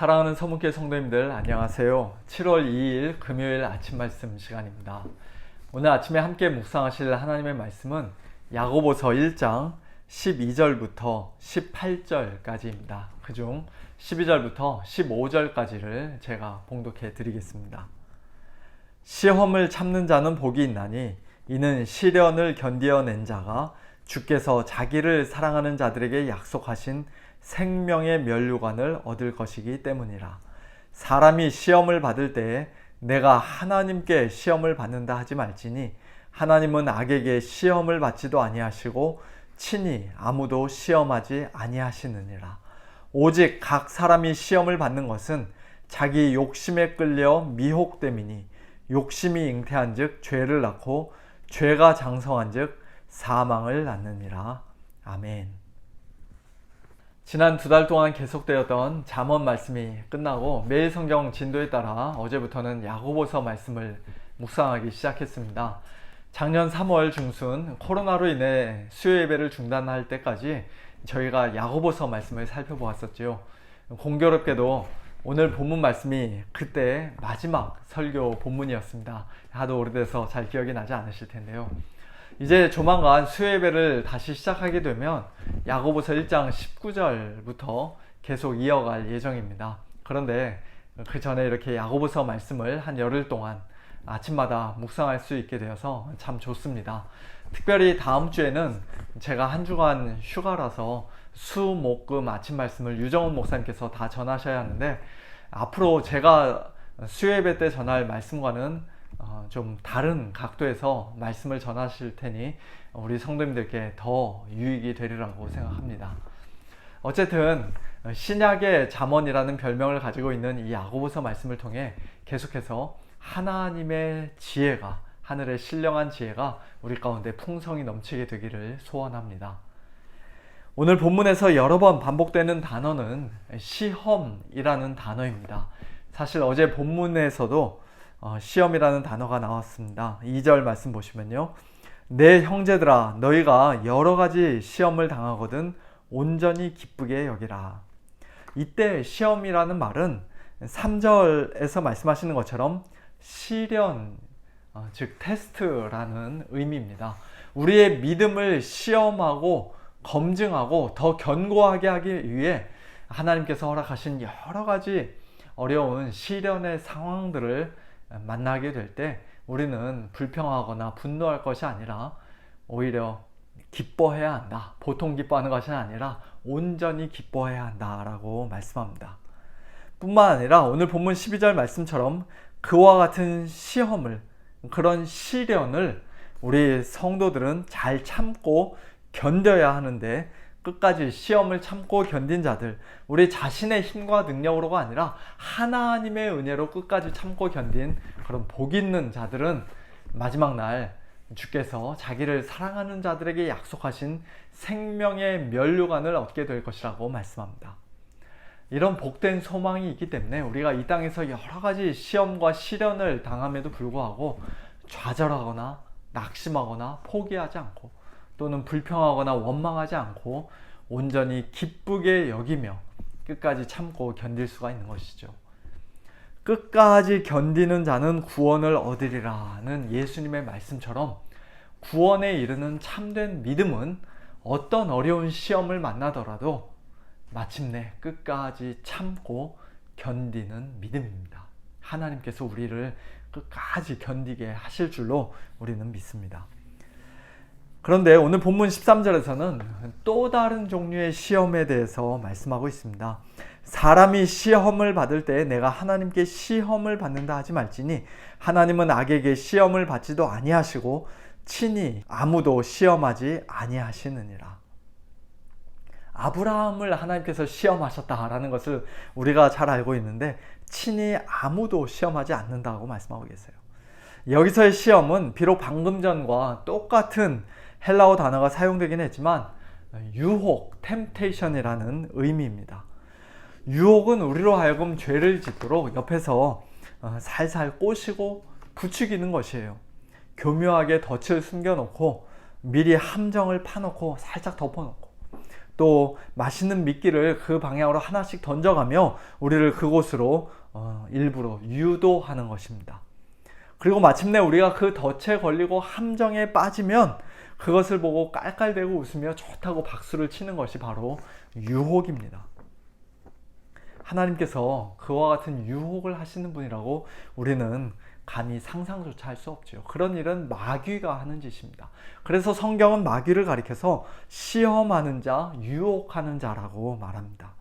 사랑하는 서문교회 성도님들 안녕하세요. 7월 2일 금요일 아침 말씀 시간입니다. 오늘 아침에 함께 묵상하실 하나님의 말씀은 야고보서 1장 12절부터 18절까지입니다. 그중 12절부터 15절까지를 제가 봉독해 드리겠습니다. 시험을 참는 자는 복이 있나니 이는 시련을 견디어낸 자가 주께서 자기를 사랑하는 자들에게 약속하신 생명의 면류관을 얻을 것이기 때문이라. 사람이 시험을 받을 때에 내가 하나님께 시험을 받는다 하지 말지니 하나님은 악에게 시험을 받지도 아니하시고 친히 아무도 시험하지 아니하시느니라. 오직 각 사람이 시험을 받는 것은 자기 욕심에 끌려 미혹됨이니 욕심이 잉태한 즉 죄를 낳고 죄가 장성한 즉 사망을 낳느니라. 아멘. 지난 2달 동안 계속되었던 잠언 말씀이 끝나고 매일 성경 진도에 따라 어제부터는 야고보서 말씀을 묵상하기 시작했습니다. 작년 3월 중순 코로나로 인해 수요 예배를 중단할 때까지 저희가 야고보서 말씀을 살펴보았었죠. 공교롭게도 오늘 본문 말씀이 그때 마지막 설교 본문이었습니다. 하도 오래돼서 잘 기억이 나지 않으실 텐데요. 이제 조만간 수요예배를 다시 시작하게 되면 야고보서 1장 19절부터 계속 이어갈 예정입니다. 그런데 그 전에 이렇게 야고보서 말씀을 한 열흘 동안 아침마다 묵상할 수 있게 되어서 참 좋습니다. 특별히 다음 주에는 제가 한 주간 휴가라서 수, 목, 금 아침 말씀을 유정훈 목사님께서 다 전하셔야 하는데 앞으로 제가 수요예배 때 전할 말씀과는 좀 다른 각도에서 말씀을 전하실 테니 우리 성도님들께 더 유익이 되리라고 생각합니다. 어쨌든 신약의 잠언이라는 별명을 가지고 있는 이 야고보서 말씀을 통해 계속해서 하나님의 지혜가, 하늘의 신령한 지혜가 우리 가운데 풍성히 넘치게 되기를 소원합니다. 오늘 본문에서 여러 번 반복되는 단어는 시험이라는 단어입니다. 사실 어제 본문에서도 시험이라는 단어가 나왔습니다. 2절 말씀 보시면요. 내 형제들아 너희가 여러 가지 시험을 당하거든 온전히 기쁘게 여기라. 이때 시험이라는 말은 3절에서 말씀하시는 것처럼 시련, 즉 테스트라는 의미입니다. 우리의 믿음을 시험하고 검증하고 더 견고하게 하기 위해 하나님께서 허락하신 여러 가지 어려운 시련의 상황들을 만나게 될 때 우리는 불평하거나 분노할 것이 아니라 오히려 기뻐해야 한다. 보통 기뻐하는 것이 아니라 온전히 기뻐해야 한다라고 말씀합니다. 뿐만 아니라 오늘 본문 12절 말씀처럼 그와 같은 시험을, 그런 시련을 우리 성도들은 잘 참고 견뎌야 하는데 끝까지 시험을 참고 견딘 자들, 우리 자신의 힘과 능력으로가 아니라 하나님의 은혜로 끝까지 참고 견딘 그런 복 있는 자들은 마지막 날 주께서 자기를 사랑하는 자들에게 약속하신 생명의 면류관을 얻게 될 것이라고 말씀합니다. 이런 복된 소망이 있기 때문에 우리가 이 땅에서 여러 가지 시험과 시련을 당함에도 불구하고 좌절하거나 낙심하거나 포기하지 않고 또는 불평하거나 원망하지 않고 온전히 기쁘게 여기며 끝까지 참고 견딜 수가 있는 것이죠. 끝까지 견디는 자는 구원을 얻으리라는 예수님의 말씀처럼 구원에 이르는 참된 믿음은 어떤 어려운 시험을 만나더라도 마침내 끝까지 참고 견디는 믿음입니다. 하나님께서 우리를 끝까지 견디게 하실 줄로 우리는 믿습니다. 그런데 오늘 본문 13절에서는 또 다른 종류의 시험에 대해서 말씀하고 있습니다. 사람이 시험을 받을 때 내가 하나님께 시험을 받는다 하지 말지니 하나님은 악에게 시험을 받지도 아니하시고 친히 아무도 시험하지 아니하시느니라. 아브라함을 하나님께서 시험하셨다라는 것을 우리가 잘 알고 있는데 친히 아무도 시험하지 않는다고 말씀하고 계세요. 여기서의 시험은 비록 방금 전과 똑같은 헬라어 단어가 사용되긴 했지만 유혹, temptation이라는 의미입니다. 유혹은 우리로 하여금 죄를 짓도록 옆에서 살살 꼬시고 부추기는 것이에요. 교묘하게 덫을 숨겨놓고 미리 함정을 파놓고 살짝 덮어놓고 또 맛있는 미끼를 그 방향으로 하나씩 던져가며 우리를 그곳으로 일부러 유도하는 것입니다. 그리고 마침내 우리가 그 덫에 걸리고 함정에 빠지면 그것을 보고 깔깔대고 웃으며 좋다고 박수를 치는 것이 바로 유혹입니다. 하나님께서 그와 같은 유혹을 하시는 분이라고 우리는 감히 상상조차 할 수 없죠. 그런 일은 마귀가 하는 짓입니다. 그래서 성경은 마귀를 가리켜서 시험하는 자, 유혹하는 자라고 말합니다.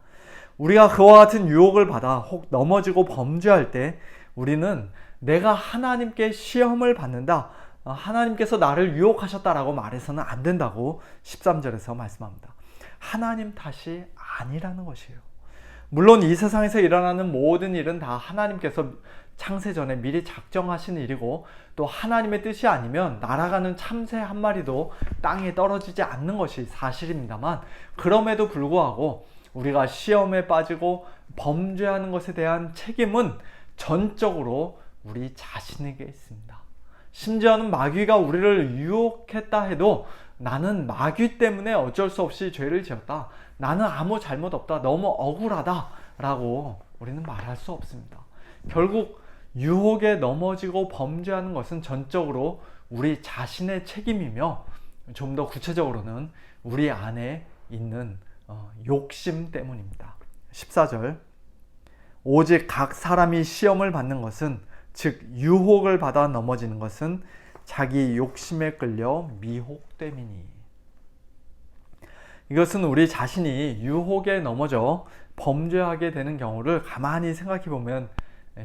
우리가 그와 같은 유혹을 받아 혹 넘어지고 범죄할 때 우리는 내가 하나님께 시험을 받는다, 하나님께서 나를 유혹하셨다라고 말해서는 안 된다고 13절에서 말씀합니다. 하나님 탓이 아니라는 것이에요. 물론 이 세상에서 일어나는 모든 일은 다 하나님께서 창세 전에 미리 작정하신 일이고 또 하나님의 뜻이 아니면 날아가는 참새 한 마리도 땅에 떨어지지 않는 것이 사실입니다만, 그럼에도 불구하고 우리가 시험에 빠지고 범죄하는 것에 대한 책임은 전적으로 우리 자신에게 있습니다. 심지어는 마귀가 우리를 유혹했다 해도 나는 마귀 때문에 어쩔 수 없이 죄를 지었다, 나는 아무 잘못 없다, 너무 억울하다 라고 우리는 말할 수 없습니다. 결국 유혹에 넘어지고 범죄하는 것은 전적으로 우리 자신의 책임이며, 좀 더 구체적으로는 우리 안에 있는 욕심 때문입니다. 14절, 오직 각 사람이 시험을 받는 것은, 즉 유혹을 받아 넘어지는 것은 자기 욕심에 끌려 미혹됨이니. 이것은 우리 자신이 유혹에 넘어져 범죄하게 되는 경우를 가만히 생각해 보면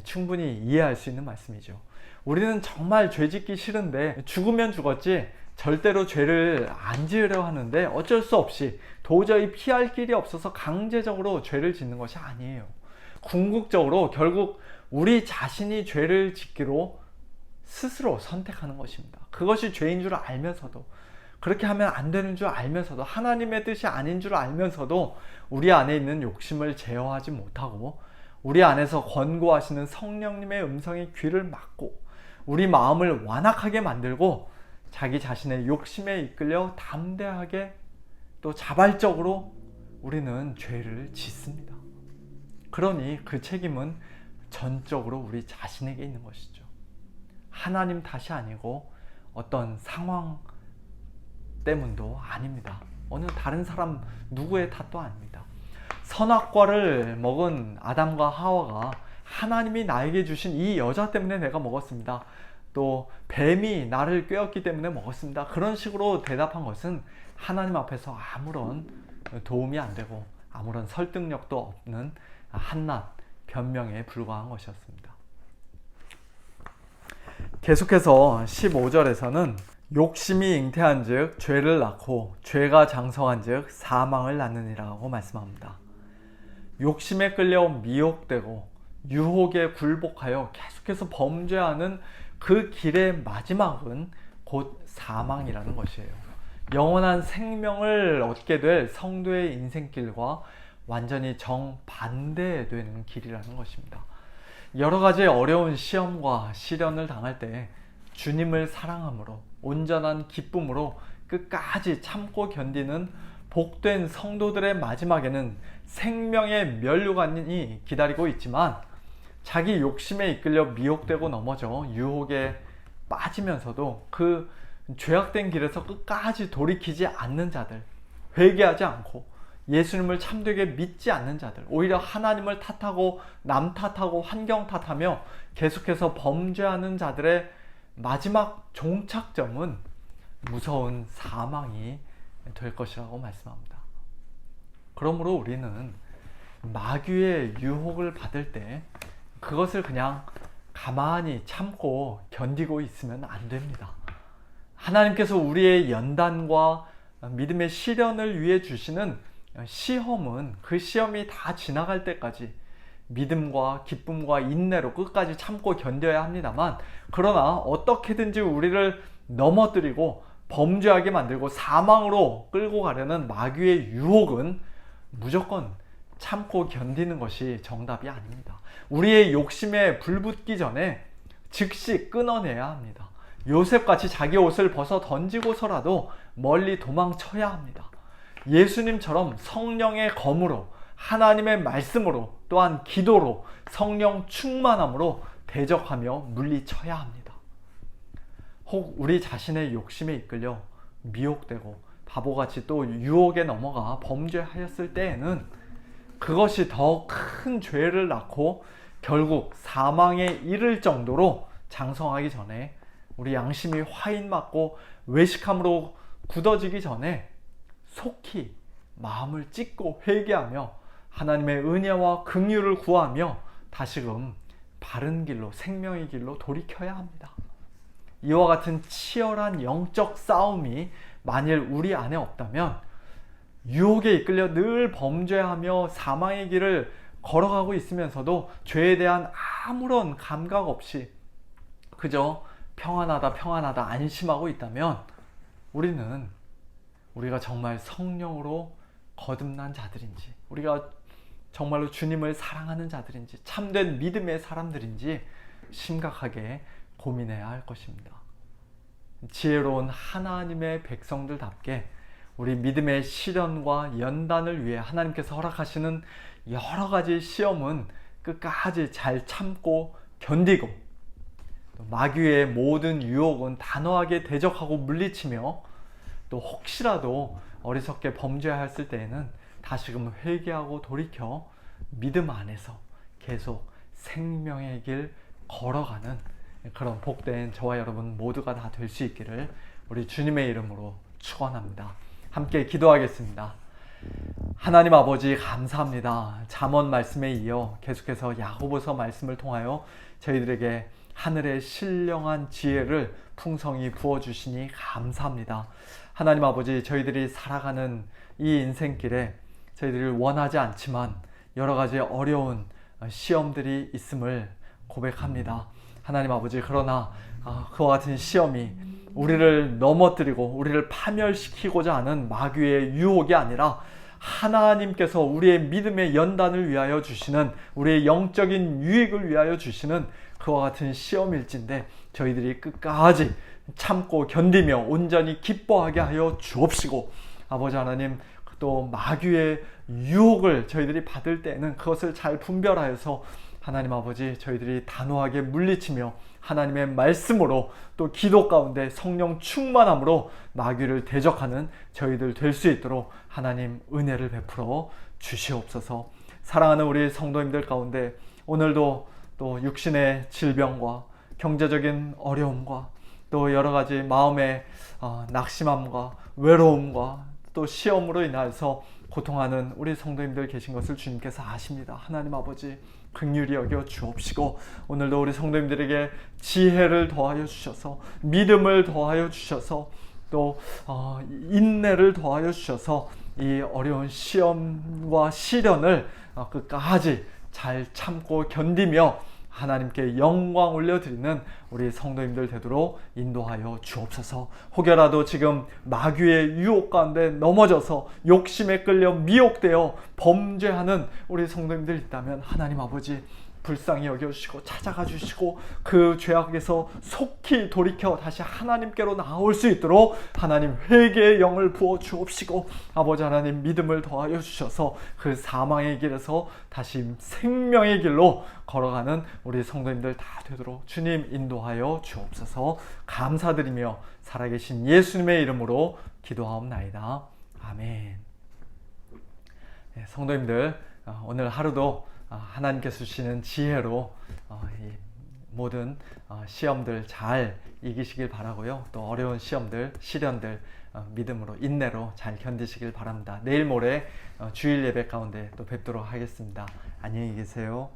충분히 이해할 수 있는 말씀이죠. 우리는 정말 죄 짓기 싫은데, 죽으면 죽었지 절대로 죄를 안 지으려 하는데 어쩔 수 없이 도저히 피할 길이 없어서 강제적으로 죄를 짓는 것이 아니에요. 궁극적으로 결국 우리 자신이 죄를 짓기로 스스로 선택하는 것입니다. 그것이 죄인 줄 알면서도, 그렇게 하면 안 되는 줄 알면서도, 하나님의 뜻이 아닌 줄 알면서도 우리 안에 있는 욕심을 제어하지 못하고 우리 안에서 권고하시는 성령님의 음성에 귀를 막고 우리 마음을 완악하게 만들고 자기 자신의 욕심에 이끌려 담대하게 또 자발적으로 우리는 죄를 짓습니다. 그러니 그 책임은 전적으로 우리 자신에게 있는 것이죠. 하나님 탓이 아니고 어떤 상황 때문도 아닙니다. 어느 다른 사람 누구의 탓도 아닙니다. 선악과를 먹은 아담과 하와가 하나님이 나에게 주신 이 여자 때문에 내가 먹었습니다, 또 뱀이 나를 꿰었기 때문에 먹었습니다, 그런 식으로 대답한 것은 하나님 앞에서 아무런 도움이 안 되고 아무런 설득력도 없는 한낱 변명에 불과한 것이었습니다. 계속해서 15절에서는 욕심이 잉태한 즉 죄를 낳고 죄가 장성한 즉 사망을 낳느니라고 말씀합니다. 욕심에 끌려 미혹되고 유혹에 굴복하여 계속해서 범죄하는 그 길의 마지막은 곧 사망이라는 것이에요. 영원한 생명을 얻게 될 성도의 인생길과 완전히 정반대되는 길이라는 것입니다. 여러 가지 어려운 시험과 시련을 당할 때 주님을 사랑함으로 온전한 기쁨으로 끝까지 참고 견디는 복된 성도들의 마지막에는 생명의 면류관이 기다리고 있지만, 자기 욕심에 이끌려 미혹되고 넘어져 유혹에 빠지면서도 그 죄악된 길에서 끝까지 돌이키지 않는 자들, 회개하지 않고 예수님을 참되게 믿지 않는 자들, 오히려 하나님을 탓하고 남 탓하고 환경 탓하며 계속해서 범죄하는 자들의 마지막 종착점은 무서운 사망이 될 것이라고 말씀합니다. 그러므로 우리는 마귀의 유혹을 받을 때 그것을 그냥 가만히 참고 견디고 있으면 안 됩니다. 하나님께서 우리의 연단과 믿음의 시련을 위해 주시는 시험은 그 시험이 다 지나갈 때까지 믿음과 기쁨과 인내로 끝까지 참고 견뎌야 합니다만, 그러나 어떻게든지 우리를 넘어뜨리고 범죄하게 만들고 사망으로 끌고 가려는 마귀의 유혹은 무조건 참고 견디는 것이 정답이 아닙니다. 우리의 욕심에 불붙기 전에 즉시 끊어내야 합니다. 요셉같이 자기 옷을 벗어 던지고서라도 멀리 도망쳐야 합니다. 예수님처럼 성령의 검으로, 하나님의 말씀으로, 또한 기도로, 성령 충만함으로 대적하며 물리쳐야 합니다. 혹 우리 자신의 욕심에 이끌려 미혹되고 바보같이 또 유혹에 넘어가 범죄하였을 때에는 그것이 더 큰 죄를 낳고 결국 사망에 이를 정도로 장성하기 전에, 우리 양심이 화인 맞고 외식함으로 굳어지기 전에 속히 마음을 찢고 회개하며 하나님의 은혜와 긍휼을 구하며 다시금 바른 길로, 생명의 길로 돌이켜야 합니다. 이와 같은 치열한 영적 싸움이 만일 우리 안에 없다면 유혹에 이끌려 늘 범죄하며 사망의 길을 걸어가고 있으면서도 죄에 대한 아무런 감각 없이 그저 평안하다 안심하고 있다면 우리가 정말 성령으로 거듭난 자들인지, 우리가 정말로 주님을 사랑하는 자들인지, 참된 믿음의 사람들인지 심각하게 고민해야 할 것입니다. 지혜로운 하나님의 백성들답게 우리 믿음의 시련과 연단을 위해 하나님께서 허락하시는 여러 가지 시험은 끝까지 잘 참고 견디고, 마귀의 모든 유혹은 단호하게 대적하고 물리치며, 또 혹시라도 어리석게 범죄하였을 때에는 다시금 회개하고 돌이켜 믿음 안에서 계속 생명의 길 걸어가는 그런 복된 저와 여러분 모두가 다 될 수 있기를 우리 주님의 이름으로 축원합니다. 함께 기도하겠습니다. 하나님 아버지, 감사합니다. 잠언 말씀에 이어 계속해서 야고보서 말씀을 통하여 저희들에게 하늘의 신령한 지혜를 풍성히 부어주시니 감사합니다. 하나님 아버지, 저희들이 살아가는 이 인생길에 저희들이 원하지 않지만 여러 가지 어려운 시험들이 있음을 고백합니다. 하나님 아버지, 그러나 그와 같은 시험이 우리를 넘어뜨리고 우리를 파멸시키고자 하는 마귀의 유혹이 아니라 하나님께서 우리의 믿음의 연단을 위하여 주시는, 우리의 영적인 유익을 위하여 주시는 그와 같은 시험일진데 저희들이 끝까지 참고 견디며 온전히 기뻐하게 하여 주옵시고, 아버지 하나님, 또 마귀의 유혹을 저희들이 받을 때는 그것을 잘 분별하여서 하나님 아버지, 저희들이 단호하게 물리치며 하나님의 말씀으로 또 기도 가운데 성령 충만함으로 마귀를 대적하는 저희들 될 수 있도록 하나님 은혜를 베풀어 주시옵소서. 사랑하는 우리 성도님들 가운데 오늘도 또 육신의 질병과 경제적인 어려움과 또 여러 가지 마음의 낙심함과 외로움과 또 시험으로 인해서 고통하는 우리 성도님들 계신 것을 주님께서 아십니다. 하나님 아버지, 긍휼히 여겨 주옵시고 오늘도 우리 성도님들에게 지혜를 더하여 주셔서, 믿음을 더하여 주셔서, 또 인내를 더하여 주셔서 이 어려운 시험과 시련을 끝까지 잘 참고 견디며 하나님께 영광 올려드리는 우리 성도님들 되도록 인도하여 주옵소서. 혹여라도 지금 마귀의 유혹 가운데 넘어져서 욕심에 끌려 미혹되어 범죄하는 우리 성도님들 있다면 하나님 아버지, 불쌍히 여겨주시고 찾아가 주시고 그 죄악에서 속히 돌이켜 다시 하나님께로 나올 수 있도록 하나님 회개의 영을 부어 주옵시고, 아버지 하나님 믿음을 더하여 주셔서 그 사망의 길에서 다시 생명의 길로 걸어가는 우리 성도님들 다 되도록 주님 인도하여 주옵소서. 감사드리며 살아계신 예수님의 이름으로 기도하옵나이다. 아멘. 성도님들, 오늘 하루도 하나님께서 주시는 지혜로 이 모든 시험들 잘 이기시길 바라고요. 또 어려운 시험들, 시련들 믿음으로, 인내로 잘 견디시길 바랍니다. 내일 모레 주일 예배 가운데 또 뵙도록 하겠습니다. 안녕히 계세요.